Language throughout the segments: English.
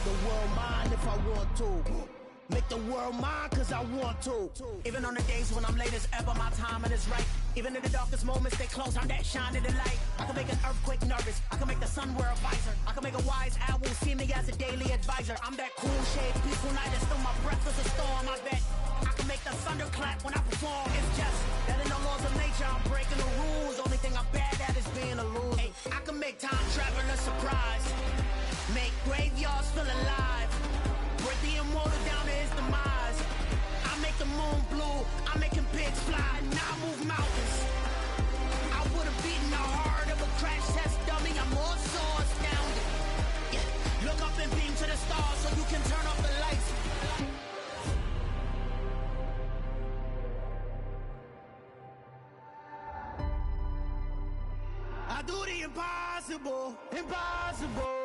the world mine if I want to. Make the world mine cause I want to. Even on the days when I'm late as ever, my timing is right. Even in the darkest moments, they close, I'm that shining the light. I can make an earthquake nervous, I can make the sun wear a visor. I can make a wise owl see me as a daily advisor. I'm that cool shade, peaceful night, and still my breath is a storm. I bet I can make the thunder clap when I perform. It's just that in the laws of nature, I'm breaking the rules. Only thing I'm bad at is being a loser. Hey, I can make time travel a surprise. Make graveyards feel alive. Break the immortal down to his demise. I make the moon blue, I'm making pigs fly, and I move mountains. I would've beaten the heart of a crash test dummy. I'm more so astounded. Yeah. Look up and beam to the stars so you can turn off the lights. I do the impossible, impossible.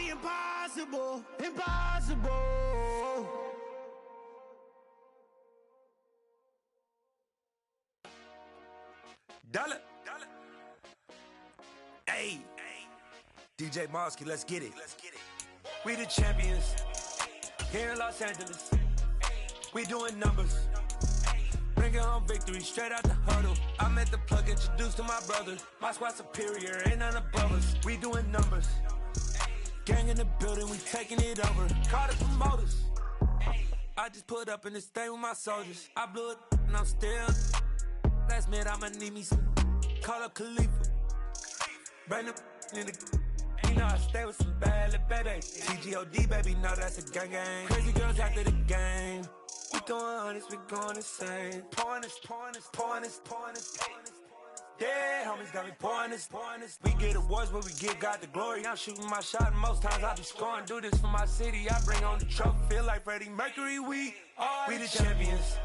Impossible, impossible. Dollar. Hey, DJ Mosky, let's get it. We the champions here in Los Angeles. We doing numbers. Bringing home victory straight out the huddle. I'm at the plug, introduced to my brother. My squad superior, ain't none above us. We doing numbers. Gang in the building, we taking it over. Call the promoters. I just put up in this thing with my soldiers. I blew it and I'm still. Last minute I'ma need me some. Call up Khalifa. Bring them in the. You know I stay with some bad little baby. TGOD baby, know that's a gang gang. Crazy girls after the game. We going honest, we going insane. Pouring this. Yeah, homies got me pouring this. We get awards, but we give God the glory. I'm shooting my shot, and most times I be scoring. Do this for my city, I bring on the trophy. Feel like Freddie Mercury, we the champions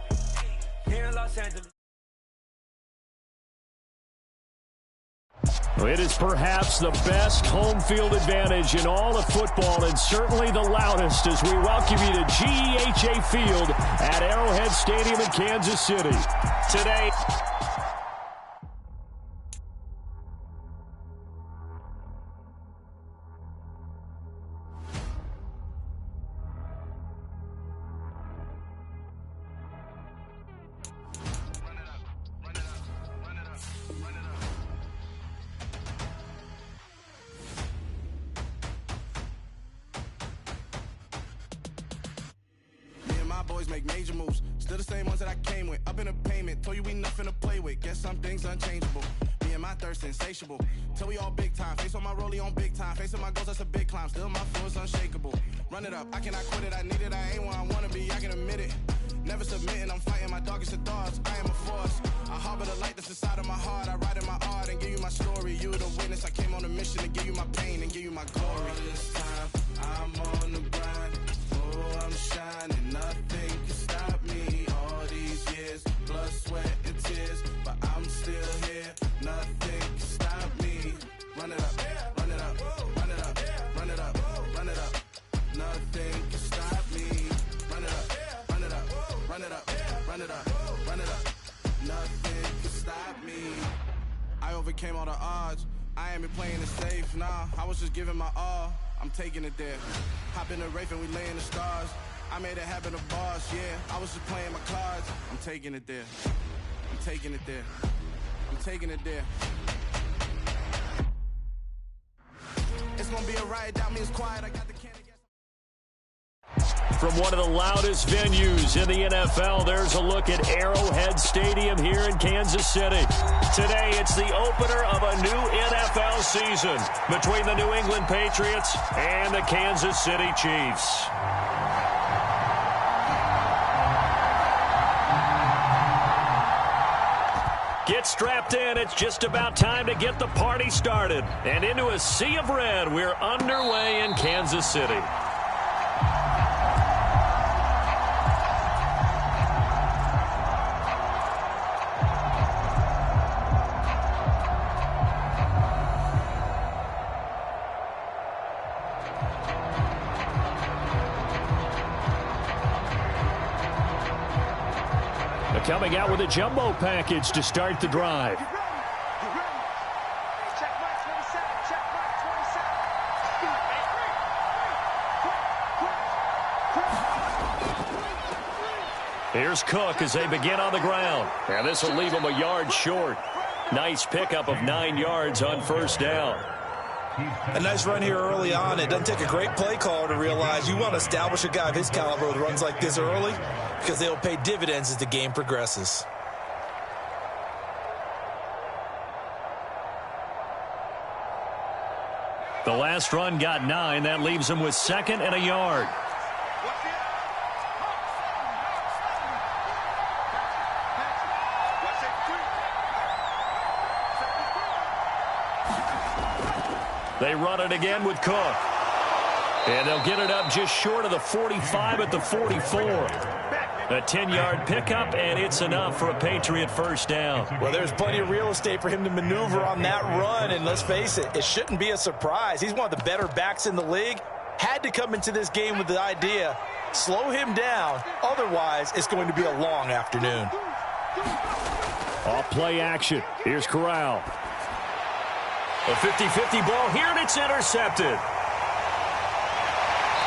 here in Los Angeles. It is perhaps the best home field advantage in all of football, and certainly the loudest as we welcome you to GEHA Field at Arrowhead Stadium in Kansas City. Today, boys make major moves. Still the same ones that I came with. Up in a payment, told you we nothing to play with. Guess some things unchangeable. Me and my thirst insatiable. Till we all big time. Face on my rollie on big time. Facing my goals, that's a big climb. Still my flow is unshakable. Run it up, I cannot quit it. I need it, I ain't where I wanna be, I can admit it. Never submitting, I'm fighting my darkest of thoughts. I am a force. I harbor the light that's inside of my heart. I write in my art and give you my story. You the witness. I came on a mission to give you my pain and give you my glory. All this time, I'm on the grind. Oh, I'm shining. Nothing can stop me. All these years, blood, sweat, and tears. But I'm still here. Nothing can stop me. Run it up, run it up, run it up, run it up, run it up. Nothing can stop me. Run it up, run it up, run it up, run it up, run it up. Nothing can stop me. I overcame all the odds. I ain't been playing it safe, nah. I was just giving my all. I'm taking it there. Hop in the Wraith and we lay in the stars. I made it happen to bars, yeah. I was just playing my cards. I'm taking it there. I'm taking it there. I'm taking it there. It's gonna be a riot, that means quiet. I got the can. from one of the loudest venues in the NFL, there's a look at Arrowhead Stadium here in Kansas City. Today, it's the opener of a new NFL season between the New England Patriots and the Kansas City Chiefs. Get strapped in. It's just about time to get the party started. And into a sea of red, we're underway in Kansas City. Coming out with a jumbo package to start the drive. Here's Cook as they begin on the ground. And this will leave them a yard short. Nice pickup of 9 yards on first down. A nice run here early on. It doesn't take a great play caller to realize you want to establish a guy of his caliber with runs like this early, because they'll pay dividends as the game progresses. The last run got 9. That leaves him with 2nd and a yard. They run it again with Cook. And they'll get it up just short of the 45 at the 44. A 10-yard pickup, and it's enough for a Patriot first down. Well, there's plenty of real estate for him to maneuver on that run, and let's face it, it shouldn't be a surprise. He's one of the better backs in the league. Had to come into this game with the idea, slow him down, otherwise it's going to be a long afternoon. Off play action. Here's Corral. A 50-50 ball here, and it's intercepted.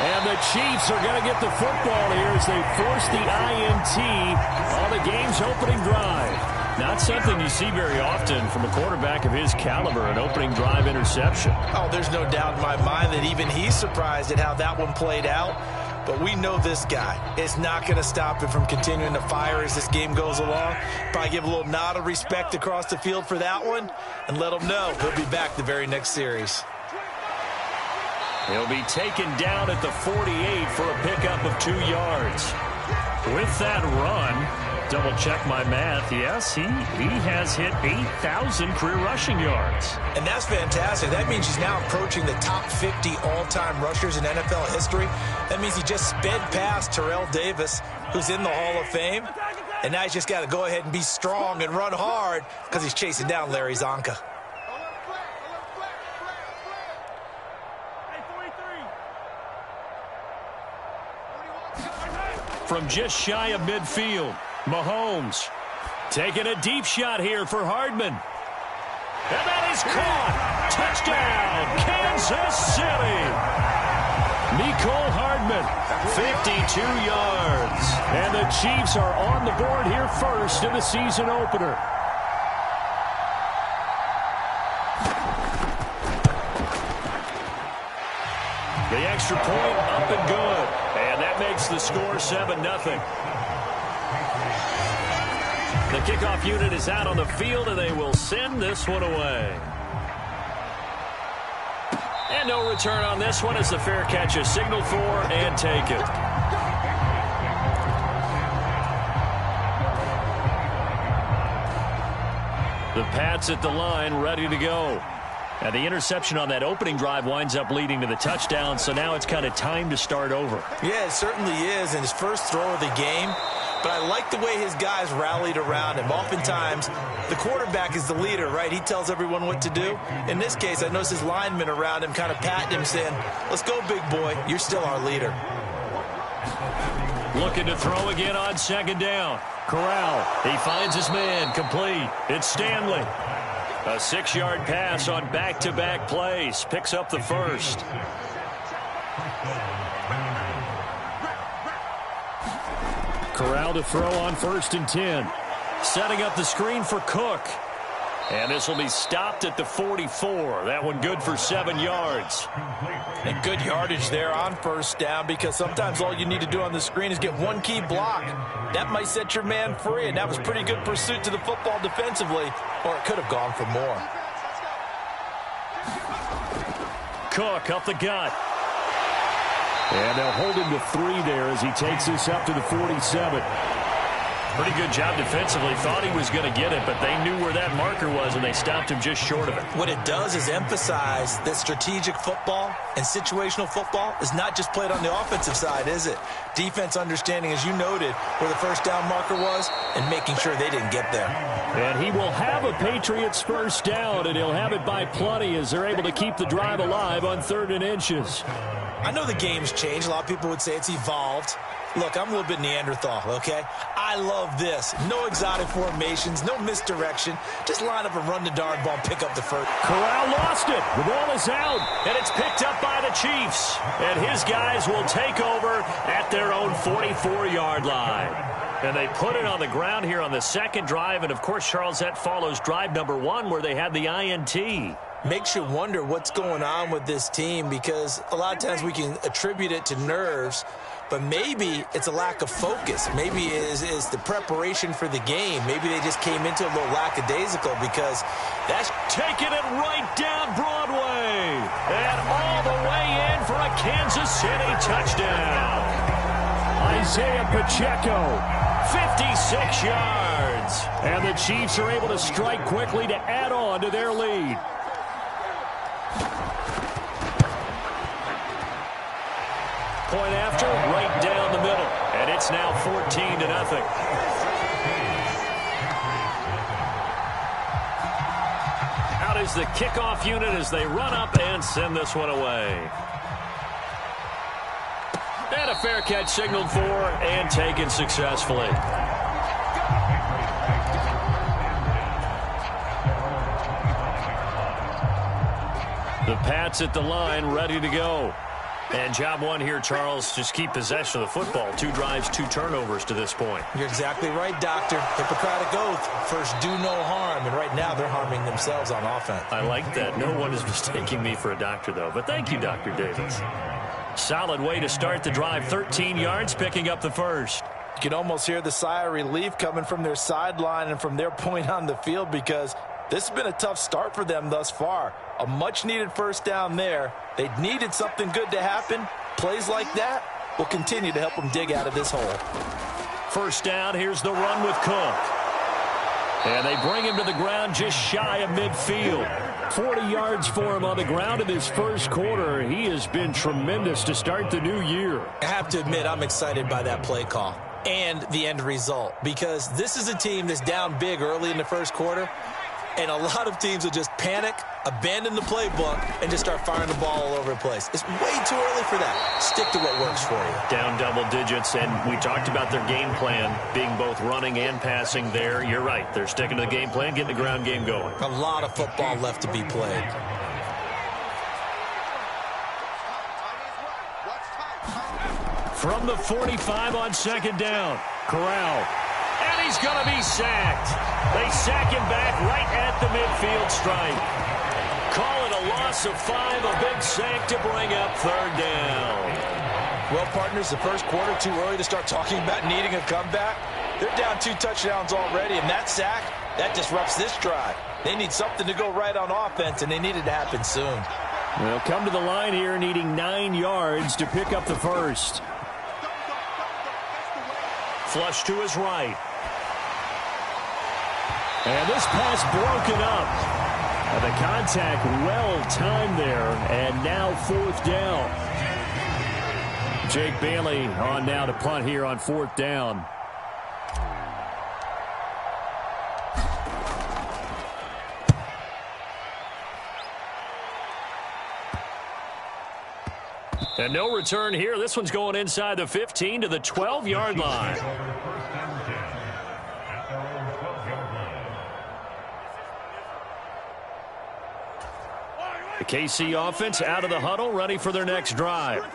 And the Chiefs are going to get the football here as they force the INT on the game's opening drive. Not something you see very often from a quarterback of his caliber, an opening drive interception. Oh, there's no doubt in my mind that even he's surprised at how that one played out. But we know this guy is not going to stop him from continuing to fire as this game goes along. Probably give a little nod of respect across the field for that one and let him know he'll be back the very next series. He'll be taken down at the 48 for a pickup of 2 yards. With that run, double check my math, yes, he has hit 8,000 career rushing yards. And that's fantastic. That means he's now approaching the top 50 all-time rushers in NFL history. That means he just sped past Terrell Davis, who's in the Hall of Fame. And now he's just got to go ahead and be strong and run hard because he's chasing down Larry Zonka. From just shy of midfield, Mahomes taking a deep shot here for Hardman. And that is caught. Touchdown, Kansas City. Mecole Hardman, 52 yards. And the Chiefs are on the board here first in the season opener. The extra point up and good. And that makes the score 7-0. The kickoff unit is out on the field, and they will send this one away. And no return on this one as the fair catch is signaled for and taken. The Pats at the line, ready to go. And the interception on that opening drive winds up leading to the touchdown, so now it's kind of time to start over. Yeah, it certainly is, and his first throw of the game. But I like the way his guys rallied around him. Oftentimes, the quarterback is the leader, right? He tells everyone what to do. In this case, I noticed his linemen around him kind of patting him, saying, let's go, big boy. You're still our leader. Looking to throw again on second down. Corral, he finds his man, complete. It's Stanley. A 6-yard pass on back-to-back plays. Picks up the first. Corral to throw on 1st and 10. Setting up the screen for Cook. And this will be stopped at the 44. That one good for 7 yards. And good yardage there on first down, because sometimes all you need to do on the screen is get one key block. That might set your man free, and that was pretty good pursuit to the football defensively, or it could have gone for more. Cook up the gut. And they'll hold him to 3 there as he takes this up to the 47. Pretty good job defensively. Thought he was going to get it, but they knew where that marker was, and they stopped him just short of it. What it does is emphasize that strategic football and situational football is not just played on the offensive side, is it? Defense understanding, as you noted, where the first down marker was and making sure they didn't get there. And he will have a Patriots first down, and he'll have it by plenty as they're able to keep the drive alive on 3rd and inches. I know the game's changed. A lot of people would say it's evolved. Look, I'm a little bit Neanderthal, okay? I I love this. No exotic formations, no misdirection. Just line up and run the darn ball, pick up the first. Corral lost it. The ball is out, and it's picked up by the Chiefs. And his guys will take over at their own 44-yard line. And they put it on the ground here on the second drive. And, of course, Charles, that follows drive number 1 where they had the INT. Makes you wonder what's going on with this team, because a lot of times we can attribute it to nerves, but maybe it's a lack of focus. Maybe it's the preparation for the game. Maybe they just came into a little lackadaisical, because that's taking it right down Broadway and all the way in for a Kansas City touchdown. Isaiah Pacheco, 56 yards. And the Chiefs are able to strike quickly to add on to their lead. Point after, right down the middle. And it's now 14-0. Out is the kickoff unit as they run up and send this one away. And a fair catch signaled for and taken successfully. The Pats at the line, ready to go. And job one here, Charles, just keep possession of the football. 2 drives, 2 turnovers to this point. You're exactly right, Doctor. Hippocratic oath. First, do no harm. And right now, they're harming themselves on offense. I like that. No one is mistaking me for a doctor, though. But thank you, Dr. Davis. Solid way to start the drive. 13 yards, picking up the first. You can almost hear the sigh of relief coming from their sideline and from their point on the field, because this has been a tough start for them thus far. A much-needed first down there. They needed something good to happen. Plays like that will continue to help them dig out of this hole. First down, here's the run with Cook. And they bring him to the ground just shy of midfield. 40 yards for him on the ground in his first quarter. He has been tremendous to start the new year. I have to admit, I'm excited by that play call and the end result, because this is a team that's down big early in the first quarter. And a lot of teams will just panic, abandon the playbook, and just start firing the ball all over the place. It's way too early for that. Stick to what works for you. Down double digits, and we talked about their game plan being both running and passing there. You're right. They're sticking to the game plan, getting the ground game going. A lot of football left to be played. From the 45 on second down, Corral. And he's going to be sacked. They sack him back right at the midfield stripe. Call it a loss of 5, a big sack to bring up third down. Well, partners, the first quarter, too early to start talking about needing a comeback. They're down 2 touchdowns already, and that sack, that disrupts this drive. They need something to go right on offense, and they need it to happen soon. They'll come to the line here needing 9 yards to pick up the first. Flush to his right. And this pass broken up. And the contact well-timed there. And now fourth down. Jake Bailey on now to punt here on fourth down. And no return here. This one's going inside the 15 to the 12-yard line. The KC offense out of the huddle, ready for their next drive.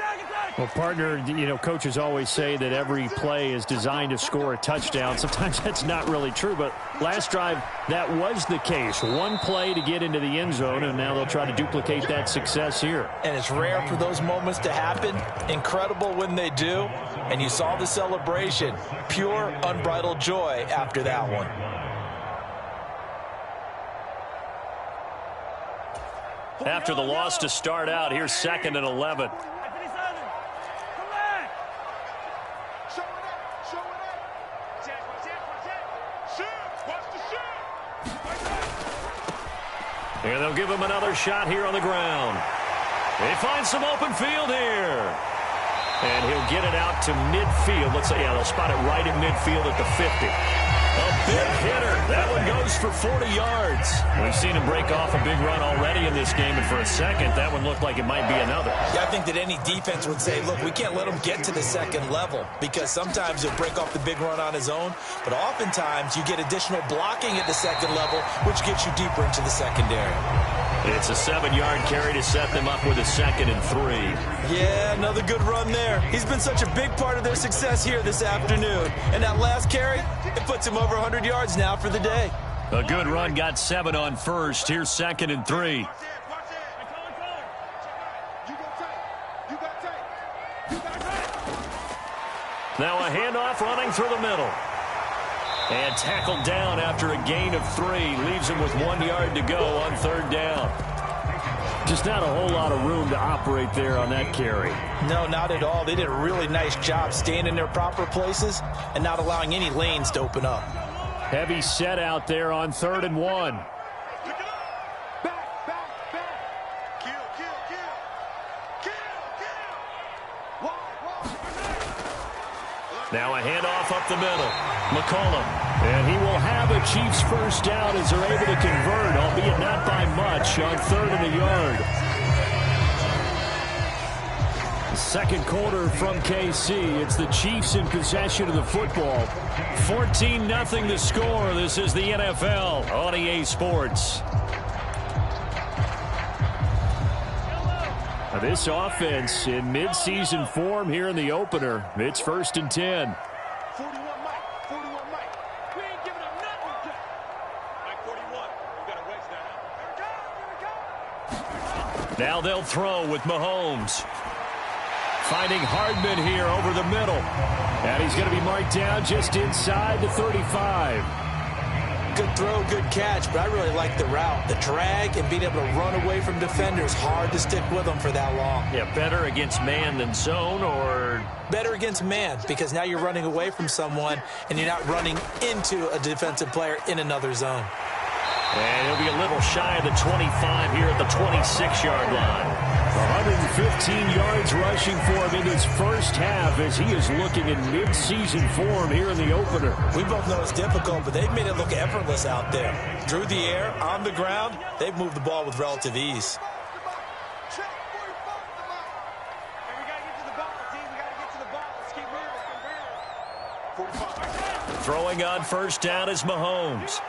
Well, partner, coaches always say that every play is designed to score a touchdown. Sometimes that's not really true, but last drive, that was the case. One play to get into the end zone, and now they'll try to duplicate that success here. And it's rare for those moments to happen. Incredible when they do. And you saw the celebration. Pure, unbridled joy after that one. After the loss to start out, here's 2nd and 11. And they'll give him another shot here on the ground. They find some open field here. And he'll get it out to midfield. Let's say, they'll spot it right at midfield at the 50. A big hitter. That one goes for 40 yards. We've seen him break off a big run already in this game, and for a second, that one looked like it might be another. Yeah, I think that any defense would say, look, we can't let him get to the second level, because sometimes he'll break off the big run on his own, but oftentimes you get additional blocking at the second level, which gets you deeper into the secondary. It's a 7-yard carry to set them up with a 2nd and 3. Yeah, another good run there. He's been such a big part of their success here this afternoon. And that last carry, it puts him over 100 yards now for the day. A good run, got 7 on first. Here's 2nd and 3. Now a handoff running through the middle. And tackled down after a gain of 3. Leaves him with 1 yard to go on 3rd down. Just not a whole lot of room to operate there on that carry. No, not at all. They did a really nice job staying in their proper places and not allowing any lanes to open up. Heavy set out there on 3rd and 1. Now a handoff up the middle. McCollum. And he will have a Chiefs first down as they're able to convert, albeit not by much, on 3rd and a yard. Second quarter from KC. It's the Chiefs in possession of the football. 14-0 the score. This is the NFL on EA Sports. This offense in midseason form here in the opener. It's 1st and 10. 41 Mike. 41 Mike. We ain't giving up nothing. Mike 41. We got to waste that. Here we go. Now they'll throw with Mahomes. Finding Hardman here over the middle. And he's going to be marked down just inside the 35. Good throw, good catch, but I really like the route. The drag and being able to run away from defenders, hard to stick with them for that long. Yeah, better against man than zone, or? Better against man, because now you're running away from someone and you're not running into a defensive player in another zone. And he'll be a little shy of the 25 here at the 26-yard line. 115 yards rushing for him in his first half as he is looking in mid-season form here in the opener. We both know it's difficult, but they've made it look effortless out there. Through the air, on the ground, they've moved the ball with relative ease. Throwing on first down is Mahomes.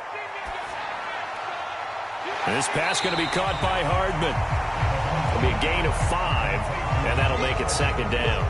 This pass going to be caught by Hardman. It'll be a gain of 5, and that'll make it 2nd down.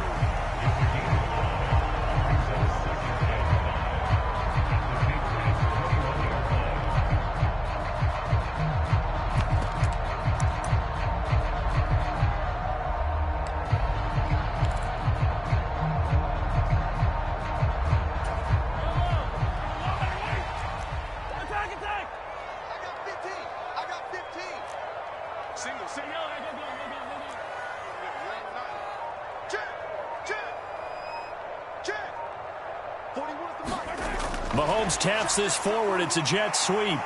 Mahomes taps this forward. It's a jet sweep.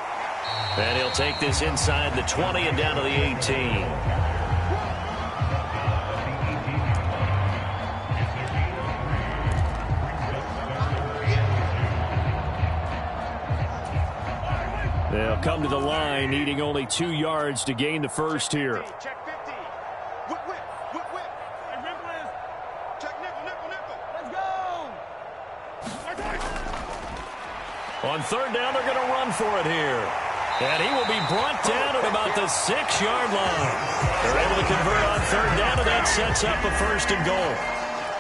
And he'll take this inside the 20 and down to the 18. They'll come to the line, needing only 2 yards to gain the first here. Check 50. Whip, whip, whip, whip. Hey, Ripple is. Check nickel, nickel, nickel. Let's go. On 3rd down, they're going to run for it here. And he will be brought down at about the 6-yard line. They're able to convert on 3rd down, and that sets up a 1st and goal.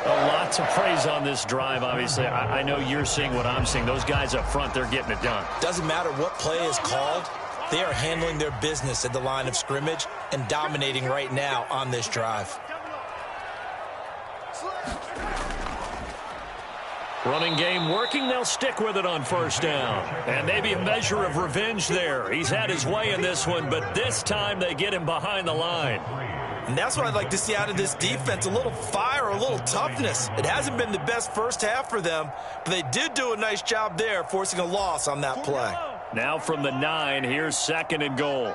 A lot to praise on this drive, obviously. I know you're seeing what I'm seeing. Those guys up front, they're getting it done. Doesn't matter what play is called. They are handling their business at the line of scrimmage and dominating right now on this drive. Running game working. They'll stick with it on 1st down. And maybe a measure of revenge there. He's had his way in this one, but this time they get him behind the line. And that's what I'd like to see out of this defense, a little fire, a little toughness. It hasn't been the best first half for them, but they did do a nice job there, forcing a loss on that play. Now from the 9, here's 2nd and goal.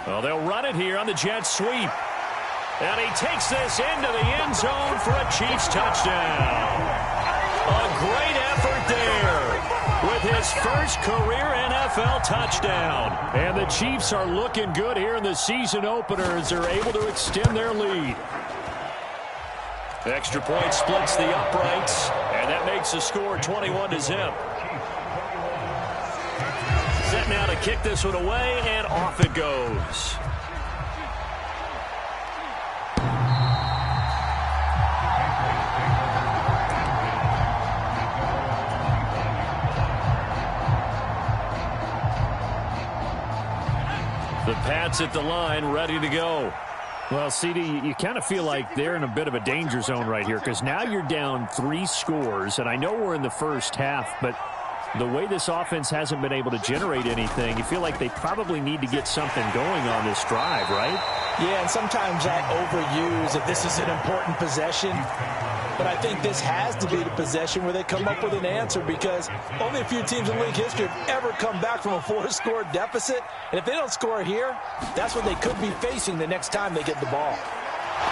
Well, they'll run it here on the jet sweep. And he takes this into the end zone for a Chiefs touchdown. A great effort there with his first career NFL touchdown. And the Chiefs are looking good here in the season opener as they're able to extend their lead. Extra point splits the uprights, and that makes the score 21-0. Set now to kick this one away, and off it goes. The Pats at the line, ready to go. Well, CD, you kind of feel like they're in a bit of a danger zone right here because now you're down 3 scores, and I know we're in the first half, but the way this offense hasn't been able to generate anything, you feel like they probably need to get something going on this drive, right? Yeah, and sometimes I overuse that this is an important possession. But I think this has to be the possession where they come up with an answer because only a few teams in league history have ever come back from a 4-score deficit. And if they don't score here, that's what they could be facing the next time they get the ball.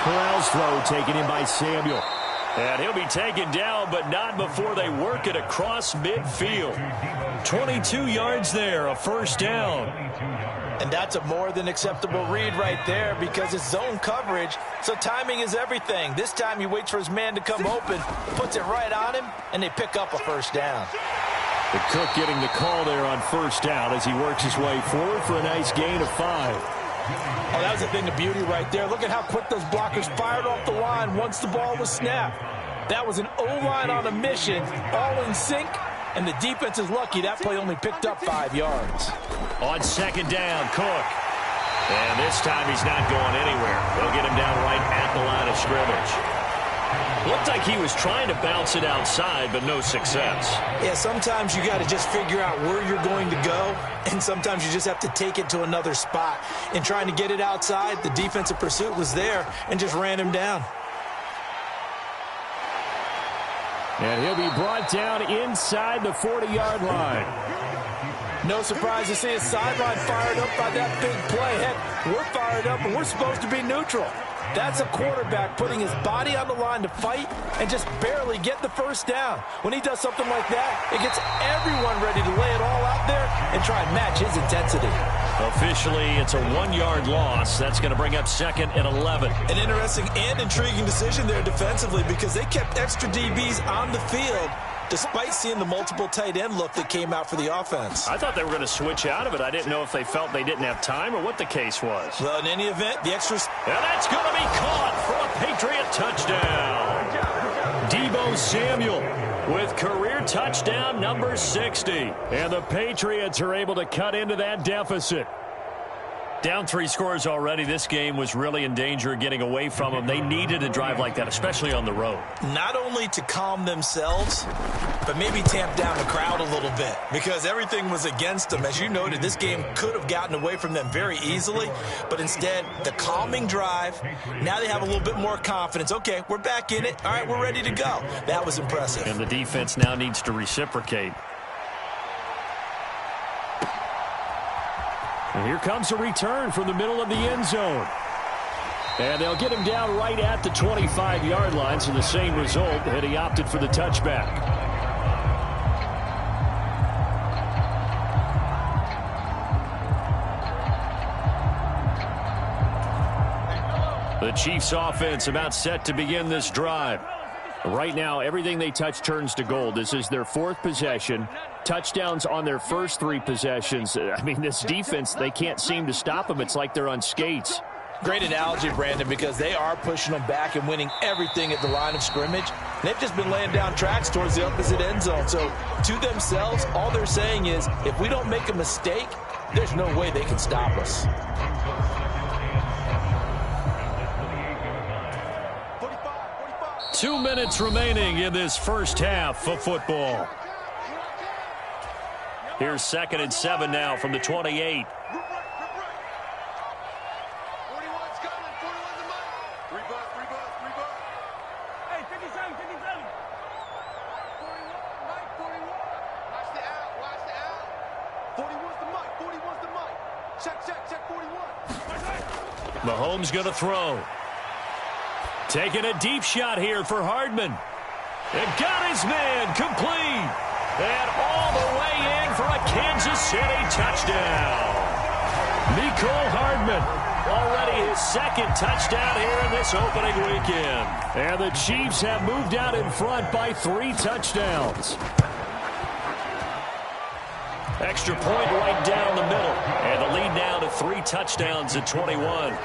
Corral's throw taken in by Samuel. And he'll be taken down, but not before they work it across midfield. 22 yards there, a first down. And that's a more than acceptable read right there because it's zone coverage, so timing is everything. This time he waits for his man to come open, puts it right on him, and they pick up a first down. The Cook getting the call there on first down as he works his way forward for a nice gain of 5. Oh, that was a thing of beauty right there. Look at how quick those blockers fired off the line once the ball was snapped. That was an O-line on a mission, all in sync, and the defense is lucky that play only picked up 5 yards. On second down, Cook. And this time he's not going anywhere. They'll get him down right at the line of scrimmage. Looked like he was trying to bounce it outside, but no success. Yeah, sometimes you got to just figure out where you're going to go, and sometimes you just have to take it to another spot. In trying to get it outside, the defensive pursuit was there and just ran him down. And he'll be brought down inside the 40-yard line. No surprise to see his sideline fired up by that big play. Heck, we're fired up, and we're supposed to be neutral. That's a quarterback putting his body on the line to fight and just barely get the first down. When he does something like that, it gets everyone ready to lay it all out there and try and match his intensity. Officially, it's a 1-yard loss. That's going to bring up second and 11. An interesting and intriguing decision there defensively because they kept extra DBs on the field despite seeing the multiple tight end look that came out for the offense. I thought they were going to switch out of it. I didn't know if they felt they didn't have time or what the case was. Well, in any event, the extras... And that's going to be caught for a Patriot touchdown. Deebo Samuel with career touchdown number 60. And the Patriots are able to cut into that deficit. Down 3 scores already. This game was really in danger of getting away from them. They needed a drive like that, especially on the road. Not only to calm themselves, but maybe tamp down the crowd a little bit because everything was against them. As you noted, this game could have gotten away from them very easily, but instead, the calming drive, now they have a little bit more confidence. Okay, we're back in it. All right, we're ready to go. That was impressive. And the defense now needs to reciprocate. And here comes a return from the middle of the end zone. And they'll get him down right at the 25-yard line, so the same result, and he opted for the touchback. The Chiefs offense about set to begin this drive. Right now, everything they touch turns to gold. This is their 4th possession. Touchdowns on their first 3 possessions. I mean, this defense, they can't seem to stop them. It's like they're on skates. Great analogy, Brandon, because they are pushing them back and winning everything at the line of scrimmage. They've just been laying down tracks towards the opposite end zone. So, to themselves, all they're saying is, if we don't make a mistake, there's no way they can stop us. Two minutes remaining in this first half of football. Here's 2nd and 7 now from the 28. 41's coming. 41's the money. 3 bucks. Hey, 57. 41. Mike, 41. Watch the out. 41's the mic. Check, 41. Mahomes going to throw. Taking a deep shot here for Hardman. And got his man complete. And all the way in for a Kansas City touchdown. Mecole Hardman, already his second touchdown here in this opening weekend. And the Chiefs have moved out in front by 3 touchdowns. Extra point right down the middle. And the lead now to 3 touchdowns at 21.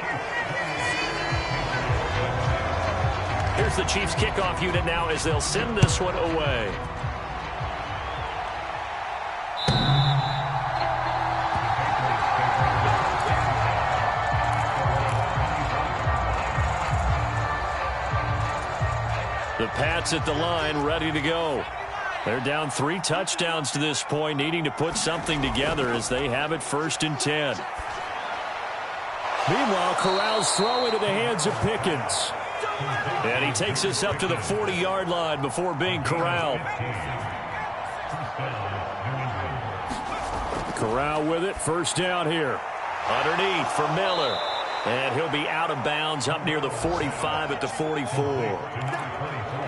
Here's the Chiefs kickoff unit now as they'll send this one away. The Pats at the line, ready to go. They're down 3 touchdowns to this point, needing to put something together as they have it 1st and 10. Meanwhile, Corral's throw into the hands of Pickens. And he takes us up to the 40-yard line before being corralled. Corral with it, 1st down here. Underneath for Miller. And he'll be out of bounds up near the 45 at the 44.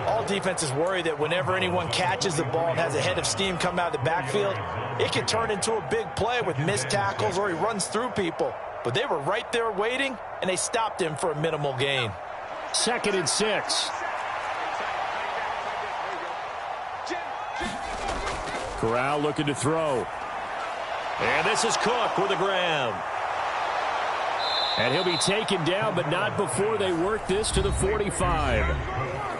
All defenses worry that whenever anyone catches the ball and has a head of steam come out of the backfield, it can turn into a big play with missed tackles or he runs through people. But they were right there waiting, and they stopped him for a minimal gain. 2nd and 6. Corral looking to throw. And this is Cook with a grab. And he'll be taken down, but not before they work this to the 45.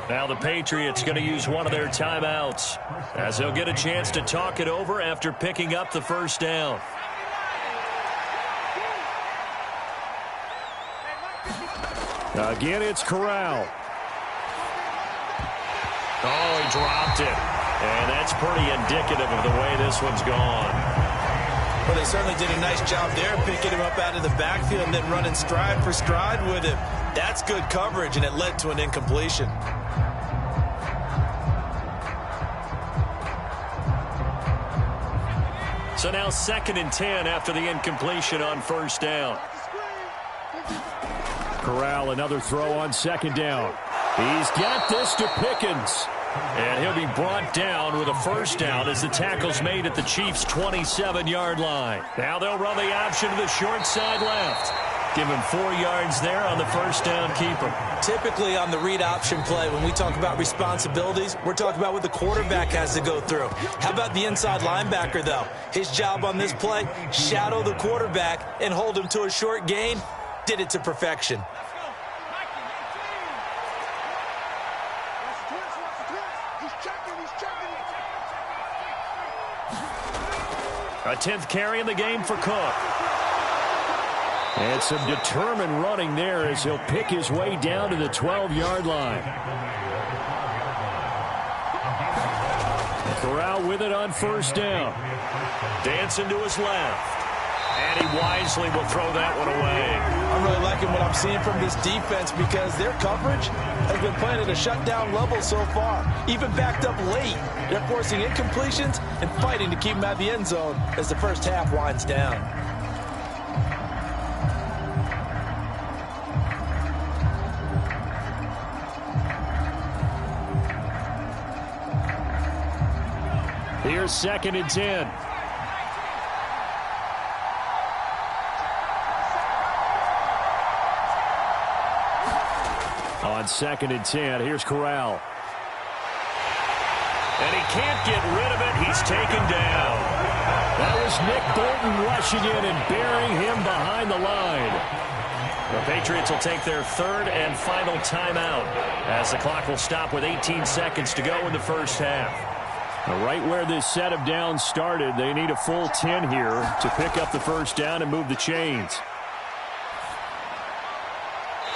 Now the Patriots going to use one of their timeouts as they'll get a chance to talk it over after picking up the 1st down. Again, it's Corral. Oh, he dropped it. And that's pretty indicative of the way this one's gone. Well, they certainly did a nice job there, picking him up out of the backfield and then running stride for stride with him. That's good coverage, and it led to an incompletion. So now 2nd and 10 after the incompletion on 1st down. Corral, another throw on 2nd down. He's got this to Pickens. And he'll be brought down with a 1st down as the tackle's made at the Chiefs' 27-yard line. Now they'll run the option to the short side left. Give him 4 yards there on the 1st down keeper. Typically on the read option play, when we talk about responsibilities, we're talking about what the quarterback has to go through. How about the inside linebacker, though? His job on this play, shadow the quarterback and hold him to a short gain. Did it to perfection. A 10th carry in the game for Cook. And some determined running there as he'll pick his way down to the 12-yard line. Corral with it on 1st down. Dancing to his left. And he wisely will throw that one away. I'm really liking what I'm seeing from this defense because their coverage has been playing at a shutdown level so far. Even backed up late. They're forcing incompletions and fighting to keep them out of the end zone as the 1st half winds down. Here's 2nd and 10. On 2nd and 10, here's Corral. And he can't get rid of it. He's taken down. That was Nick Bolton rushing in and burying him behind the line. The Patriots will take their 3rd and final timeout as the clock will stop with 18 seconds to go in the 1st half. Now, right where this set of downs started, they need a full 10 here to pick up the 1st down and move the chains.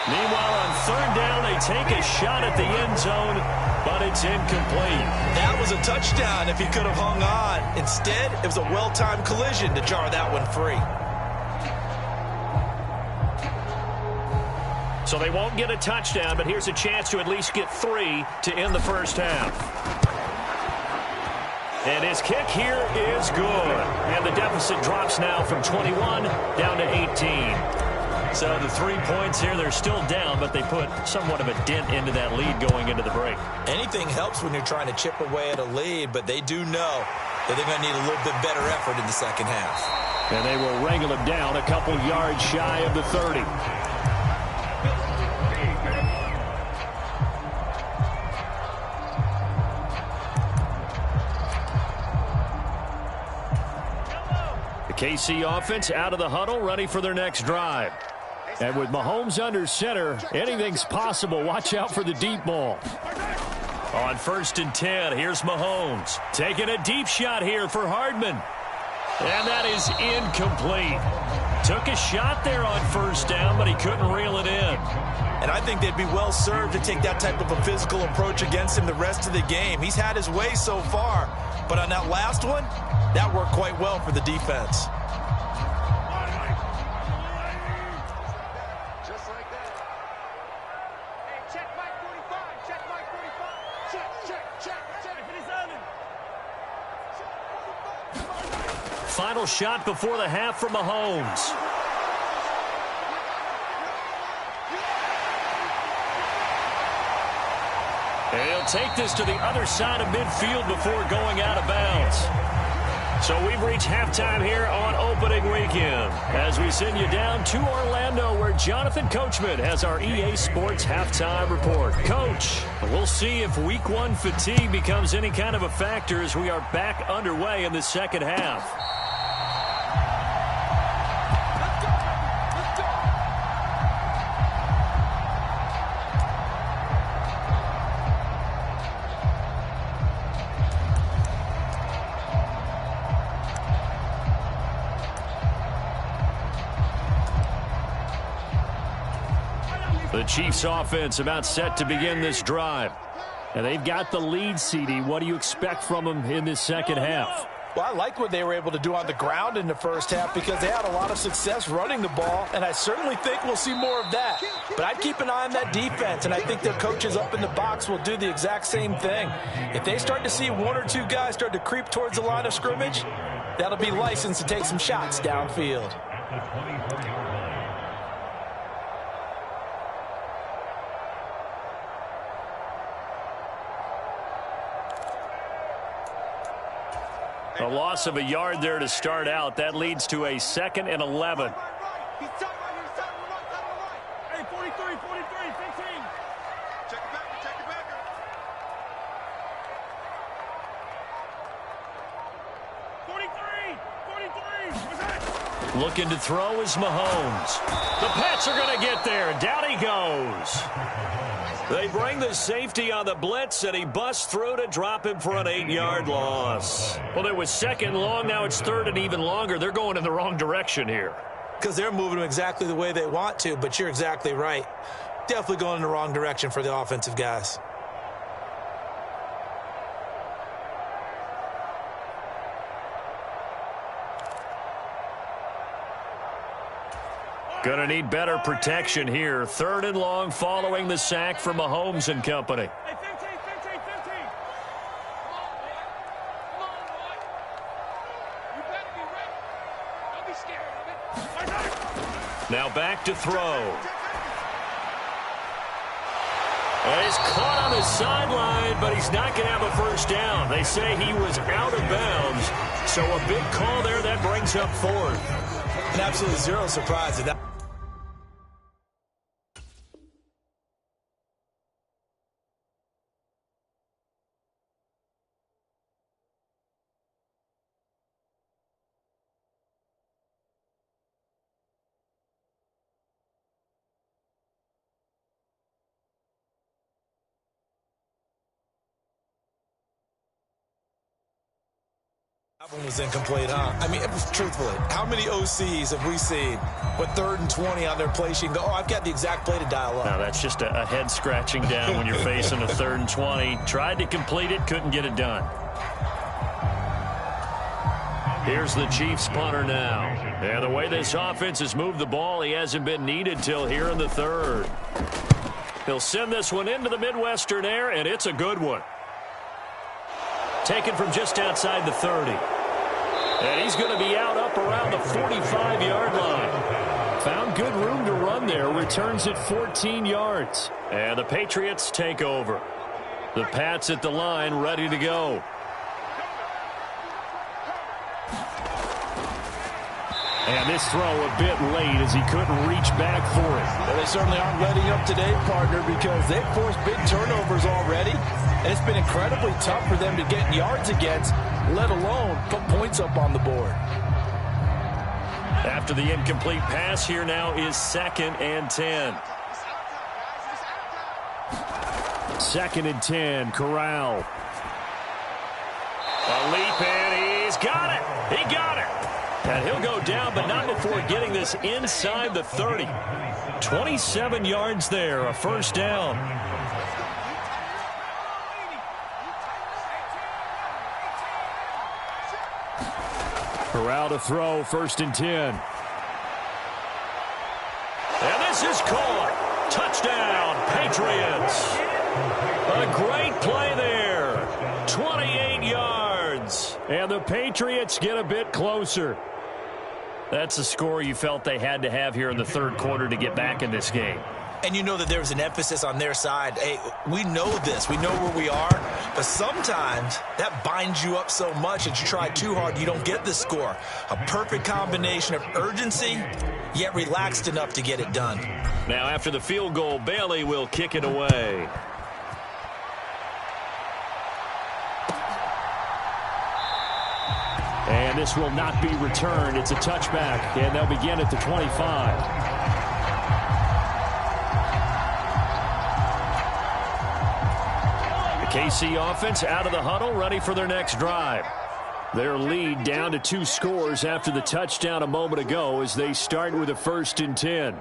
Meanwhile, on 3rd down, they take a shot at the end zone, but it's incomplete. That was a touchdown if he could have hung on. Instead, it was a well-timed collision to jar that one free. So they won't get a touchdown, but here's a chance to at least get 3 to end the 1st half. And his kick here is good. And the deficit drops now from 21 down to 18. So the 3 points here, they're still down, but they put somewhat of a dent into that lead going into the break. Anything helps when you're trying to chip away at a lead, but they do know that they're going to need a little bit better effort in the second half. And they will wrangle him down a couple yards shy of the 30. The KC offense out of the huddle, ready for their next drive. And with Mahomes under center, anything's possible. Watch out for the deep ball. On 1st and 10, here's Mahomes. Taking a deep shot here for Hardman. And that is incomplete. Took a shot there on 1st down, but he couldn't reel it in. And I think they'd be well served to take that type of a physical approach against him the rest of the game. He's had his way so far, but on that last one, that worked quite well for the defense. Final shot before the half for Mahomes. And he'll take this to the other side of midfield before going out of bounds. So we've reached halftime here on opening weekend as we send you down to Orlando where Jonathan Coachman has our EA Sports halftime report. Coach, we'll see if week 1 fatigue becomes any kind of a factor as we are back underway in the second half. The Chiefs offense about set to begin this drive. And they've got the lead, CD. What do you expect from them in this second half? Well, I like what they were able to do on the ground in the first half because they had a lot of success running the ball, and I certainly think we'll see more of that. But I'd keep an eye on that defense, and I think their coaches up in the box will do the exact same thing. If they start to see 1 or 2 guys start to creep towards the line of scrimmage, that'll be licensed to take some shots downfield. A loss of a yard there to start out. That leads to a 2nd and 11. He's top right here, side of the right, side of the right. Hey, 43, 15. Check it back, check it back. 43. What's that? Looking to throw is Mahomes. The Pats are going to get there. Down he goes. They bring the safety on the blitz, and he busts through to drop him for an 8-yard loss. Well, it was 2nd and long. Now it's 3rd and even longer. They're going in the wrong direction here. Because they're moving them exactly the way they want to, but you're exactly right. Definitely going in the wrong direction for the offensive guys. Going to need better protection here. 3rd and long following the sack from Mahomes and company. Hey, 15. Come on, boy. You better be ready. Don't be scared of it. Now back to throw. And he's caught on the sideline, but he's not going to have a 1st down. They say he was out of bounds. So a big call there that brings up 4th. And absolutely zero surprise at that. That one was incomplete, huh? I mean, truthfully, how many OCs have we seen with 3rd and 20 on their play sheet and go, oh, I've got the exact play to dial up? Now, that's just a head scratching down when you're facing a 3rd and 20. Tried to complete it, couldn't get it done. Here's the Chiefs punter now. And the way this offense has moved the ball, he hasn't been needed till here in the 3rd. He'll send this one into the Midwestern air, and it's a good one. Taken from just outside the 30. And he's going to be out up around the 45-yard line. Found good room to run there. Returns it 14 yards. And the Patriots take over. The Pats at the line, ready to go. And this throw a bit late as he couldn't reach back for it. Well, they certainly aren't letting up today, partner, because they've forced big turnovers already. And it's been incredibly tough for them to get yards against, let alone put points up on the board. After the incomplete pass, here now is 2nd and 10. 2nd and 10, Corral. A leap, and he's got it. He got it. And he'll go down, but not before getting this inside the 30. 27 yards there, a first down. Corral to throw, 1st and 10. And this is caught. Touchdown, Patriots. A great play there. 28 yards. And the Patriots get a bit closer. That's a score you felt they had to have here in the 3rd quarter to get back in this game. And you know that there was an emphasis on their side. Hey, we know this. We know where we are. But sometimes that binds you up so much that you try too hard, you don't get the score. A perfect combination of urgency, yet relaxed enough to get it done. Now after the field goal, Bailey will kick it away. And this will not be returned. It's a touchback, and they'll begin at the 25. The KC offense out of the huddle, ready for their next drive. Their lead down to 2 scores after the touchdown a moment ago as they start with a 1st and 10.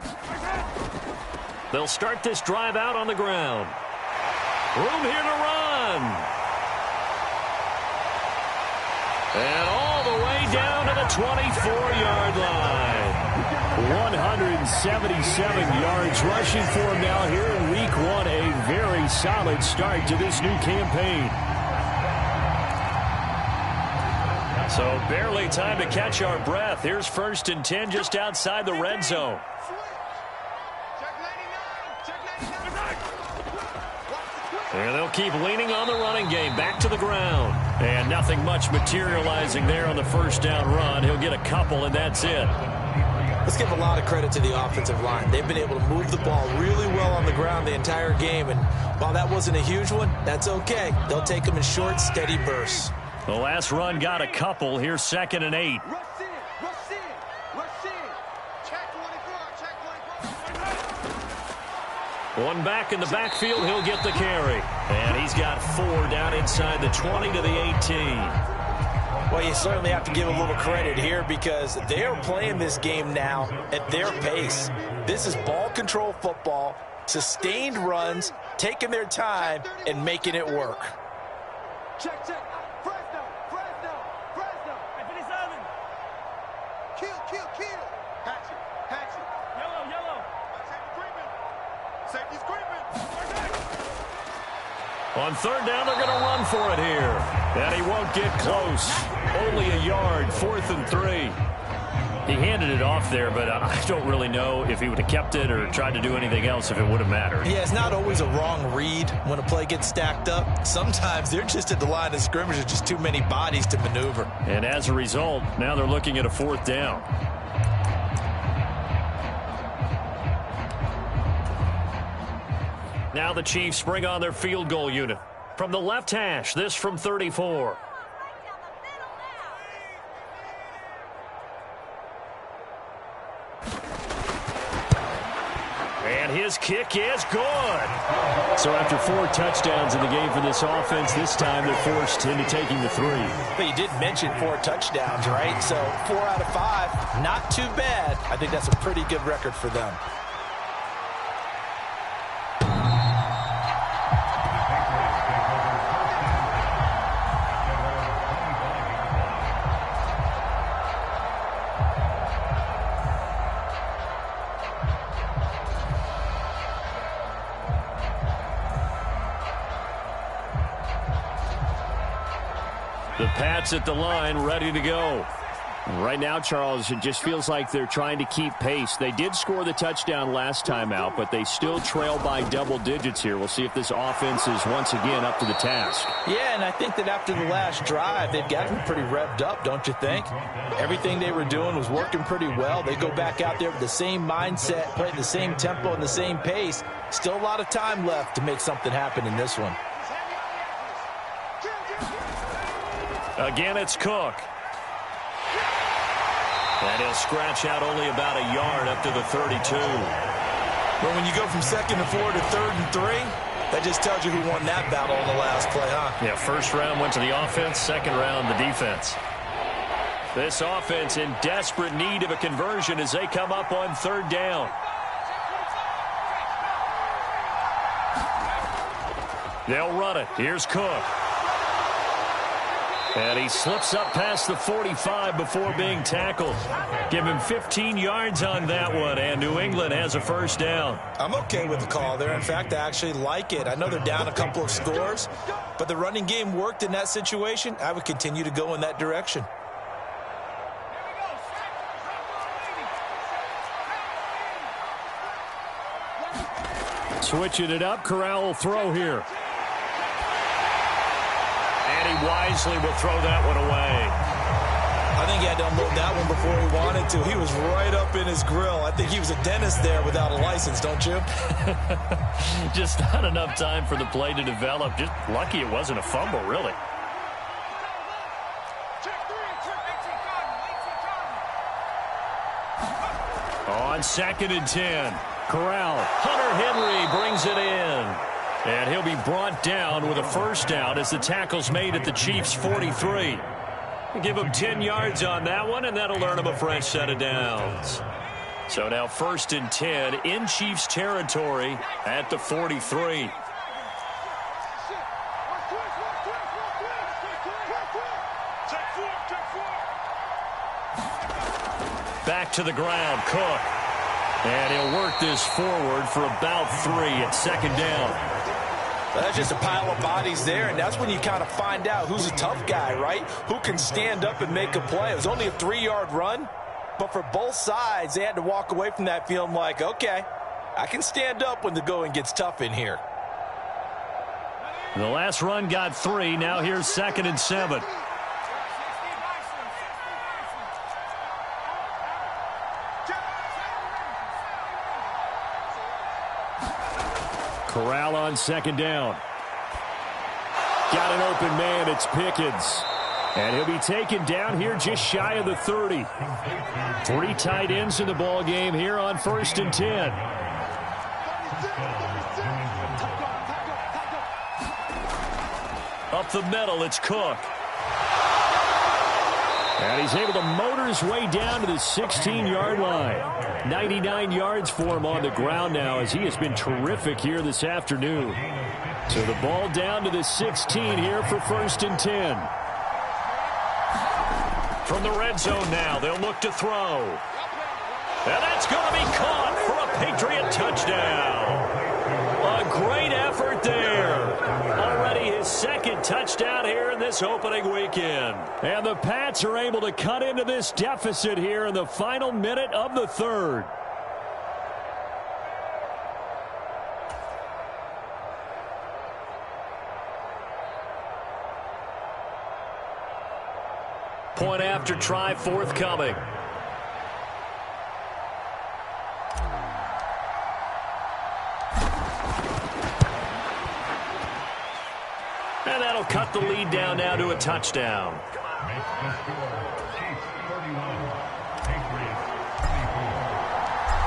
They'll start this drive out on the ground. Room here to run. And all the way down to the 24-yard line. 177 yards rushing for him now here in Week 1. A very solid start to this new campaign. So barely time to catch our breath. Here's 1st and 10 just outside the red zone. And they'll keep leaning on the running game. Back to the ground. And nothing much materializing there on the 1st down run. He'll get a couple, and that's it. Let's give a lot of credit to the offensive line. They've been able to move the ball really well on the ground the entire game. And while that wasn't a huge one, that's okay. They'll take them in short, steady bursts. The last run got a couple. Here's 2nd and 8. One back in the backfield, he'll get the carry. And he's got 4 down inside the 20 to the 18. Well, you certainly have to give a little credit here because they are playing this game now at their pace. This is ball control football, sustained runs, taking their time, and making it work. Check, check. Fresno. Kill. Hatchet. Yellow. Safety's creeping. On 3rd down, they're going to run for it here. And he won't get close. Only a yard, 4th and 3. He handed it off there, but I don't really know if he would have kept it or tried to do anything else if it would have mattered. Yeah, it's not always a wrong read when a play gets stacked up. Sometimes they're just at the line of scrimmage with just too many bodies to maneuver. And as a result, now they're looking at a 4th down. Now the Chiefs bring on their field goal unit. From the left hash, this from 34. And his kick is good. So after 4 touchdowns in the game for this offense, this time they're forced into taking the 3. But you did mention 4 touchdowns, right? So 4 out of 5, not too bad. I think that's a pretty good record for them. The Pats at the line, ready to go. Right now, Charles, it just feels like they're trying to keep pace. They did score the touchdown last time out, but they still trail by double digits here. We'll see if this offense is once again up to the task. Yeah, and I think that after the last drive, they've gotten pretty revved up, don't you think? Everything they were doing was working pretty well. They go back out there with the same mindset, play at the same tempo and the same pace. Still a lot of time left to make something happen in this one. Again, it's Cook. And he'll scratch out only about a yard up to the 32. Well, when you go from 2nd and 4 to 3rd and 3, that just tells you who won that battle on the last play, huh? Yeah, first round went to the offense, second round the defense. This offense in desperate need of a conversion as they come up on 3rd down. They'll run it. Here's Cook. And he slips up past the 45 before being tackled. Give him 15 yards on that one, and New England has a first down. I'm okay with the call there. In fact, I actually like it. I know they're down a couple of scores, but the running game worked in that situation. I would continue to go in that direction. Switching it up, Corral will throw here. And he wisely will throw that one away. I think he had to unload that one before he wanted to. He was right up in his grill. I think he was a dentist there without a license, don't you? Just not enough time for the play to develop. Just lucky it wasn't a fumble, really. On 2nd and 10, Corral. Hunter Henry brings it in. And he'll be brought down with a first down as the tackle's made at the Chiefs' 43. Give him 10 yards on that one, and that'll earn him a fresh set of downs. So now 1st and 10 in Chiefs territory at the 43. Back to the ground, Cook. And he'll work this forward for about 3 at 2nd down. That's just a pile of bodies there, and that's when you kind of find out who's a tough guy, right? Who can stand up and make a play. It was only a 3-yard run, but for both sides, they had to walk away from that feeling like, okay, I can stand up when the going gets tough in here. The last run got 3. Now here's 2nd and 7. Corral on 2nd down. Got an open man. It's Pickens. And he'll be taken down here just shy of the 30. 3 tight ends in the ball game here on 1st and 10. Up the middle, it's Cook. And he's able to motor his way down to the 16-yard line. 99 yards for him on the ground now as he has been terrific here this afternoon. So the ball down to the 16 here for 1st and 10. From the red zone now, they'll look to throw. And that's going to be caught for a Patriot touchdown. A great effort there. Already his 2nd touchdown here in this opening weekend. And the Pats are able to cut into this deficit here in the final minute of the 3rd. Point after try forthcoming. And that'll cut the lead down now to a touchdown.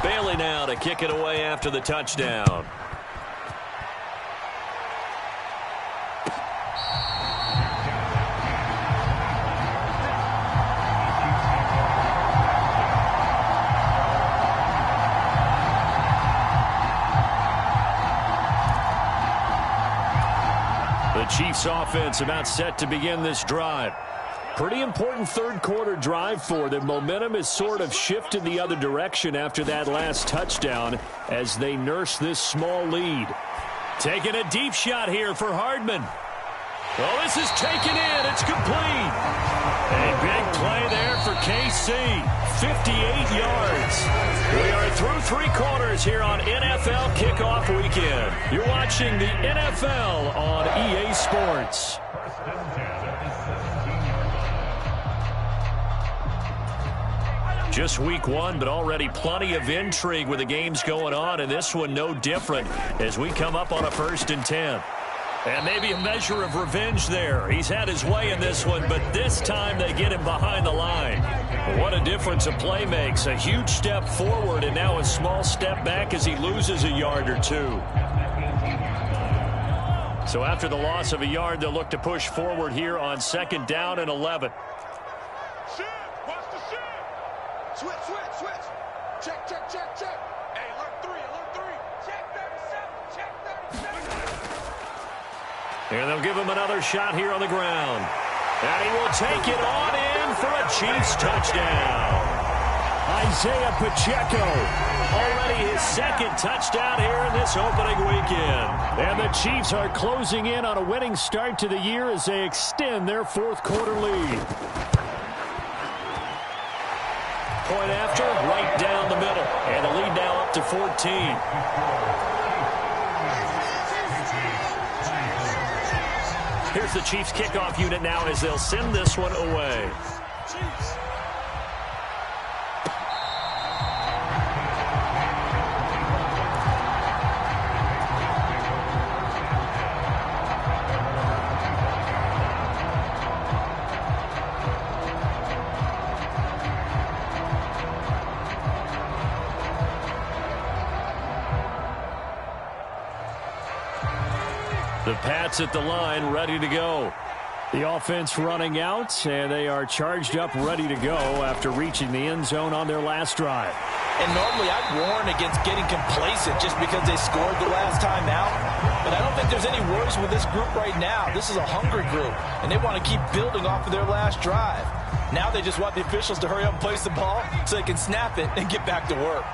Bailey now to kick it away after the touchdown. The Chiefs offense about set to begin this drive. Pretty important 3rd quarter drive for them. Momentum has sort of shifted the other direction after that last touchdown as they nurse this small lead. Taking a deep shot here for Hardman. Well, this is taken in. It's complete. A big play there for KC. 58 yards. We are through 3 quarters here on NFL Kickoff Weekend. You're watching the NFL on EA Sports. Just week 1, but already plenty of intrigue with the games going on, and this one no different as we come up on a 1st and 10. And maybe a measure of revenge there. He's had his way in this one, but this time they get him behind the line. What a difference a play makes. A huge step forward and now a small step back as he loses a yard or 2. So after the loss of a yard, they'll look to push forward here on 2nd down and 11. Switch. Check. Hey, alert 3. Check 37. And they'll give him another shot here on the ground. And he will take it on in for a Chiefs touchdown. Isaiah Pacheco, already his 2nd touchdown here in this opening weekend. And the Chiefs are closing in on a winning start to the year as they extend their 4th quarter lead. Point after, right down the middle. And the lead now up to 14. Here's the Chiefs kickoff unit now as they'll send this one away. The Pats at the line, ready to go. The offense running out, and they are charged up, ready to go after reaching the end zone on their last drive. And normally I'd warn against getting complacent just because they scored the last time out. But I don't think there's any worries with this group right now. This is a hungry group, and they want to keep building off of their last drive. Now they just want the officials to hurry up and place the ball so they can snap it and get back to work.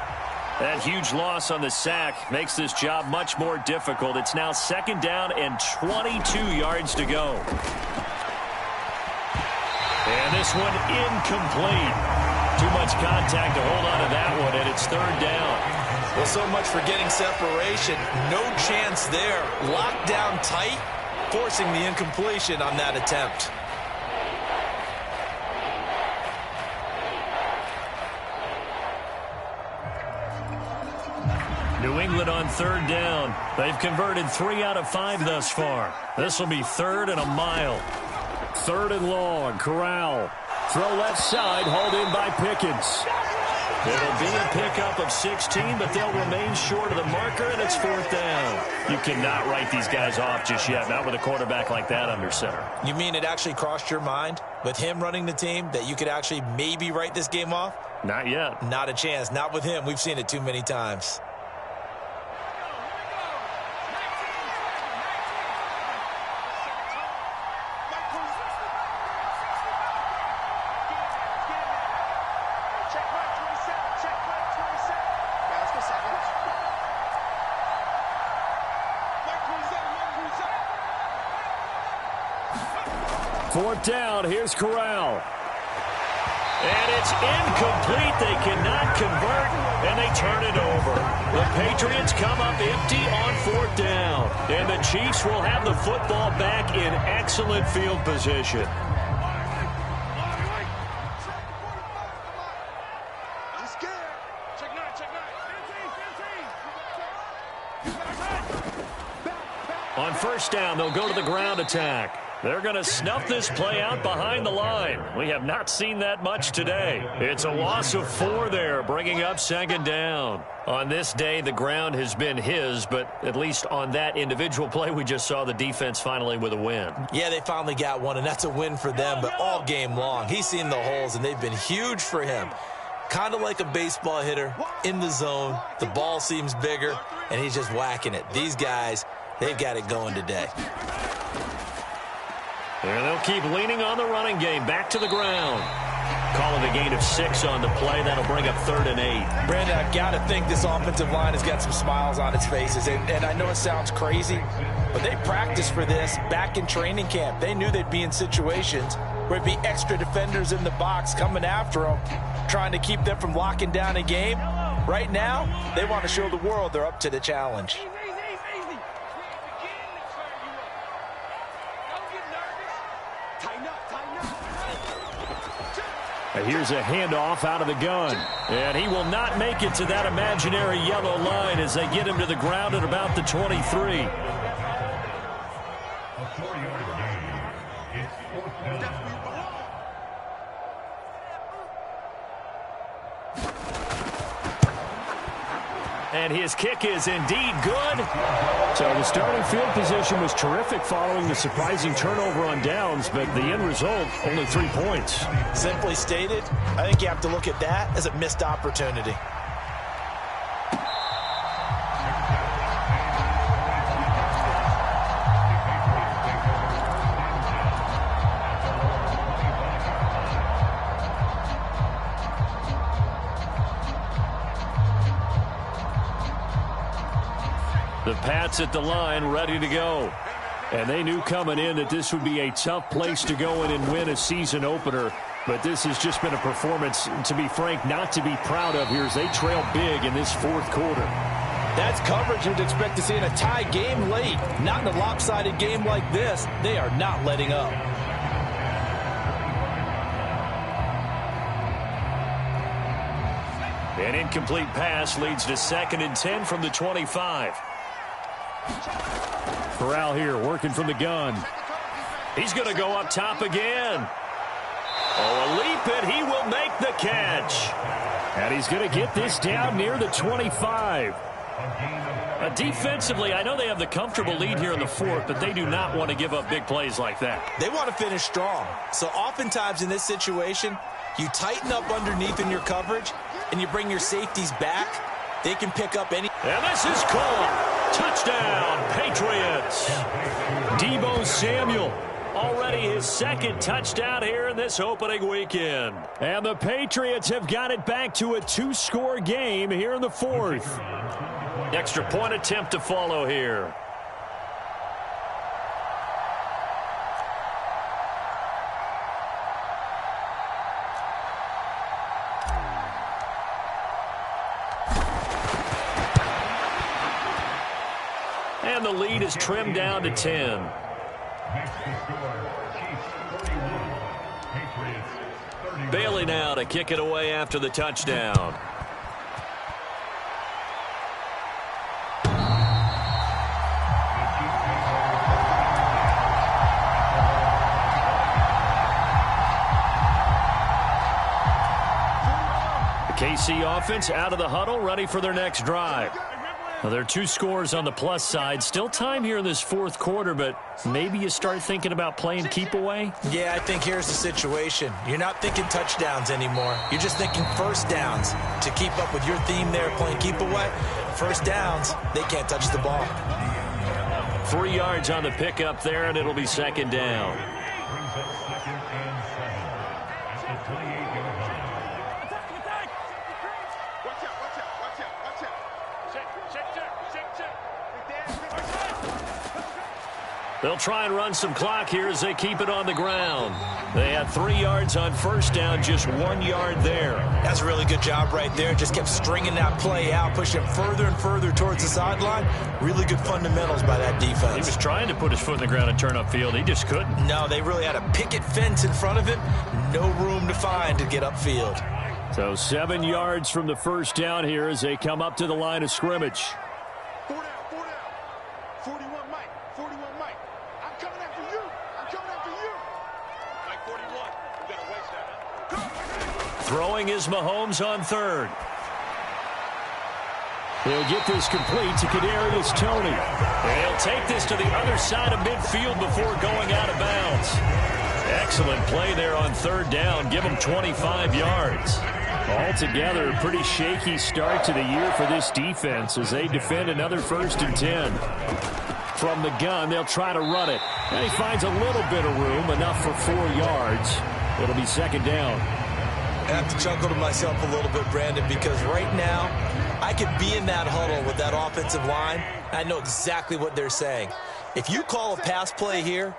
That huge loss on the sack makes this job much more difficult. It's now 2nd down and 22 yards to go. And this one incomplete. Too much contact to hold on to that one, and it's 3rd down. Well, so much for getting separation. No chance there. Locked down tight, forcing the incompletion on that attempt. New England on 3rd down. They've converted 3 out of 5 thus far. This will be 3rd and a mile. 3rd and long. Corral. Throw left side, hauled in by Pickens. It'll be a pickup of 16, but they'll remain short of the marker, and it's 4th down. You cannot write these guys off just yet, not with a quarterback like that under center. You mean it actually crossed your mind with him running the team that you could actually maybe write this game off? Not yet. Not a chance. Not with him. We've seen it too many times. Fourth down, here's Corral. And it's incomplete. They cannot convert, and they turn it over. The Patriots come up empty on 4th down. And the Chiefs will have the football back in excellent field position. On 1st down, they'll go to the ground attack. They're going to snuff this play out behind the line. We have not seen that much today. It's a loss of 4 there, bringing up 2nd down. On this day, the ground has been his, but at least on that individual play, we just saw the defense finally with a win. Yeah, they finally got one, and that's a win for them, but all game long, he's seen the holes, and they've been huge for him. Kind of like a baseball hitter in the zone. The ball seems bigger, and he's just whacking it. These guys, they've got it going today. And they'll keep leaning on the running game. Back to the ground. Calling a gain of 6 on the play. That'll bring up 3rd and 8. Brandon, I've got to think this offensive line has got some smiles on its faces. And I know it sounds crazy, but they practiced for this back in training camp. They knew they'd be in situations where it'd be extra defenders in the box coming after them, trying to keep them from locking down a game. Right now, they want to show the world they're up to the challenge. Here's a handoff out of the gun. And he will not make it to that imaginary yellow line as they get him to the ground at about the 23. And his kick is indeed good. So the starting field position was terrific following the surprising turnover on downs, but the end result, only 3 points. Simply stated, I think you have to look at that as a missed opportunity. The Pats at the line, ready to go. And they knew coming in that this would be a tough place to go in and win a season opener. But this has just been a performance, to be frank, not to be proud of here as they trail big in this 4th quarter. That's coverage you'd expect to see in a tie game late. Not in a lopsided game like this. They are not letting up. An incomplete pass leads to 2nd and 10 from the 25. Corral here working from the gun. He's going to go up top again. Oh, a leap, and he will make the catch. And he's going to get this down near the 25. Defensively, I know they have the comfortable lead here in the 4th, but they do not want to give up big plays like that. They want to finish strong. So oftentimes in this situation, you tighten up underneath in your coverage, and you bring your safeties back. They can pick up any. And this is caught. Touchdown, Patriots. Deebo Samuel, already his 2nd touchdown here in this opening weekend. And the Patriots have got it back to a 2-score game here in the 4th. Extra point attempt to follow here. And the lead is trimmed down to 10. Bailey now to kick it away after the touchdown. The KC offense out of the huddle, ready for their next drive. Well, there are 2 scores on the plus side. Still time here in this 4th quarter, but maybe you start thinking about playing keep away? Yeah, I think here's the situation. You're not thinking touchdowns anymore. You're just thinking first downs. To keep up with your theme there, playing keep away, first downs, they can't touch the ball. 3 yards on the pickup there, and it'll be 2nd down. They'll try and run some clock here as they keep it on the ground. They had 3 yards on first down, just 1 yard there. That's a really good job right there. Just kept stringing that play out, pushing it further and further towards the sideline. Really good fundamentals by that defense. He was trying to put his foot in the ground and turn upfield. He just couldn't. No, they really had a picket fence in front of him. No room to find to get upfield. So 7 yards from the first down here as they come up to the line of scrimmage. 4 down. 41 Mike. 41 Mike. I'm coming after you. Mike 41. We got to waste that, huh? Throwing is Mahomes on 3rd. He'll get this complete to Kadarius Toney. And he'll take this to the other side of midfield before going out of bounds. Excellent play there on 3rd down. Give him 25 yards. Altogether, a pretty shaky start to the year for this defense as they defend another 1st and 10. From the gun, they'll try to run it. And he finds a little bit of room, enough for 4 yards. It'll be 2nd down. I have to chuckle to myself a little bit, Brandon, because right now I could be in that huddle with that offensive line. I know exactly what they're saying. If you call a pass play here,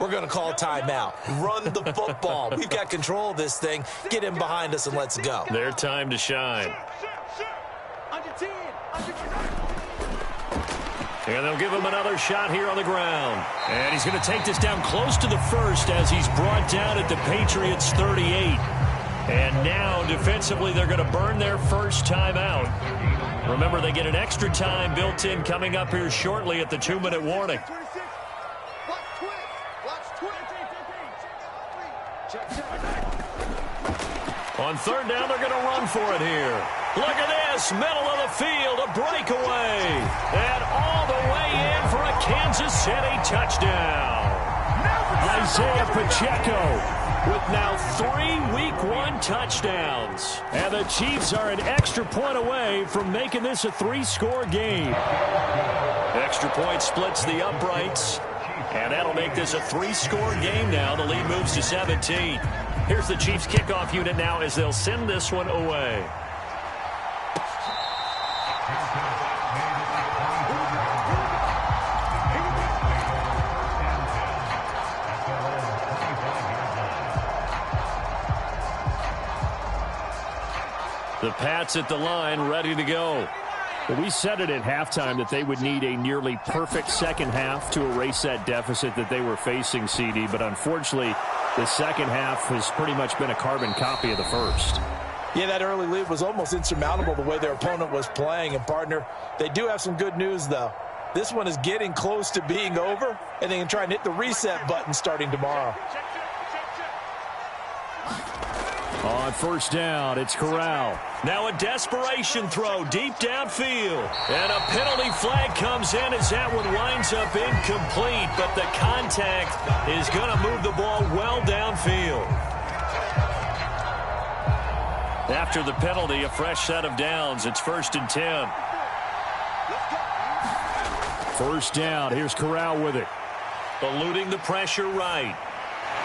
we're going to call a timeout. Run the football. We've got control of this thing. Get in behind us and let's go. Their time to shine. Under 10. And they'll give him another shot here on the ground. And he's going to take this down close to the first as he's brought down at the Patriots 38. And now, defensively, they're going to burn their first timeout. Remember, they get an extra time built in coming up here shortly at the 2-minute warning. On third down, they're going to run for it here. Look at this, middle of the field, a breakaway. And all the way in for a Kansas City touchdown. Isaiah Pacheco with now 3 Week 1 touchdowns. And the Chiefs are an extra point away from making this a 3-score game. Extra point splits the uprights. And that'll make this a 3-score game now. The lead moves to 17. Here's the Chiefs kickoff unit now as they'll send this one away. The Pats at the line, ready to go. Well, we said it at halftime that they would need a nearly perfect second half to erase that deficit that they were facing, CD. But unfortunately, the second half has pretty much been a carbon copy of the first. Yeah, that early lead was almost insurmountable the way their opponent was playing. And, partner, they do have some good news, though. This one is getting close to being over, and they can try and hit the reset button starting tomorrow. On first down, it's Corral. Now a desperation throw deep downfield. And a penalty flag comes in as that one winds up incomplete. But the contact is going to move the ball well downfield. After the penalty, a fresh set of downs. It's 1st and 10. First down, here's Corral with it. Eluding the pressure right.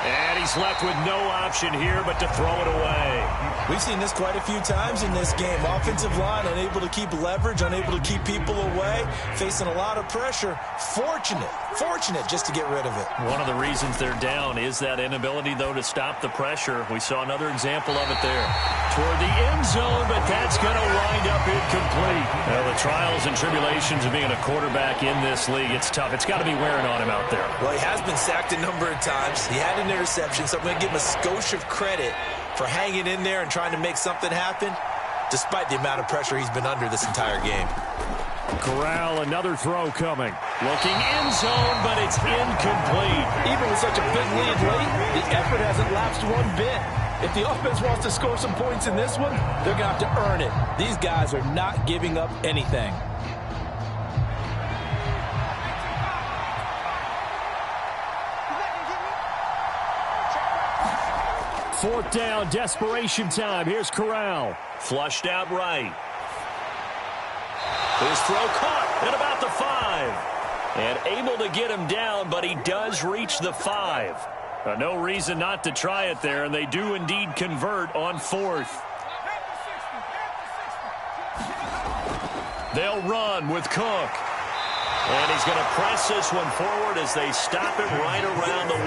And he's left with no option here but to throw it away. We've seen this quite a few times in this game. Offensive line unable to keep leverage, unable to keep people away, facing a lot of pressure. Fortunate just to get rid of it. One of the reasons they're down is that inability, though, to stop the pressure. We saw another example of it there. Toward the end zone, but that's going to wind up incomplete. Now, the trials and tribulations of being a quarterback in this league, it's tough. It's got to be wearing on him out there. Well, he has been sacked a number of times. He had an interception, so I'm going to give him a skosh of credit for hanging in there and trying to make something happen, despite the amount of pressure he's been under this entire game. Corral, another throw coming. Looking end zone, but it's incomplete. Even with such a big lead late, the effort hasn't lapsed one bit. If the offense wants to score some points in this one, they're going to have to earn it. These guys are not giving up anything. Fourth down, desperation time. Here's Corral. Flushed out right. His throw caught at about the 5. And able to get him down, but he does reach the 5. No reason not to try it there, and they do indeed convert on 4th. They'll run with Cook. And he's going to press this one forward as they stop it right around the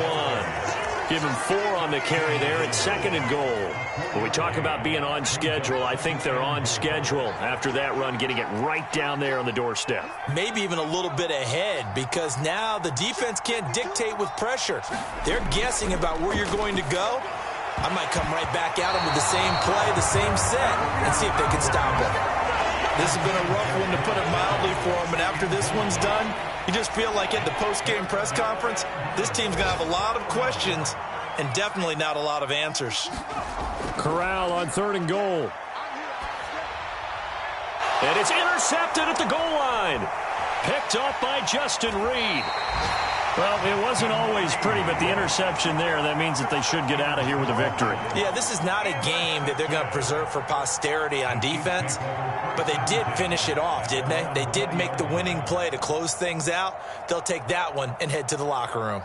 1. Give him 4 on the carry there at 2nd and goal. When we talk about being on schedule, I think they're on schedule after that run, getting it right down there on the doorstep. Maybe even a little bit ahead, because now the defense can't dictate with pressure. They're guessing about where you're going to go. I might come right back at them with the same play, the same set, and see if they can stop it. This has been a rough one, to put it mildly, for them, and after this one's done, you just feel like at the post-game press conference, this team's going to have a lot of questions and definitely not a lot of answers. Corral on 3rd and goal. And it's intercepted at the goal line. Picked up by Justin Reed. Well, it wasn't always pretty, but the interception there, that means that they should get out of here with a victory. Yeah, this is not a game that they're going to preserve for posterity on defense, but they did finish it off, didn't they? They did make the winning play to close things out. They'll take that one and head to the locker room.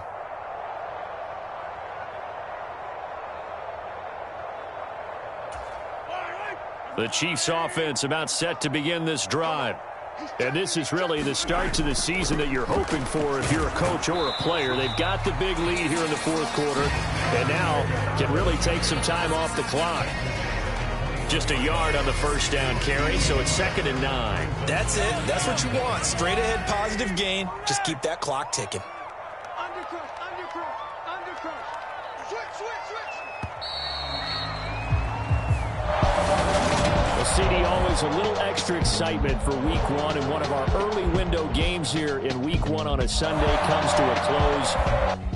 The Chiefs offense about set to begin this drive. And this is really the start to the season that you're hoping for if you're a coach or a player. They've got the big lead here in the fourth quarter, and now can really take some time off the clock. Just a yard on the first down carry, so it's 2nd and 9. That's it. That's what you want. Straight ahead, positive gain. Just keep that clock ticking. CD, always a little extra excitement for Week 1, and one of our early window games here in Week 1 on a Sunday comes to a close.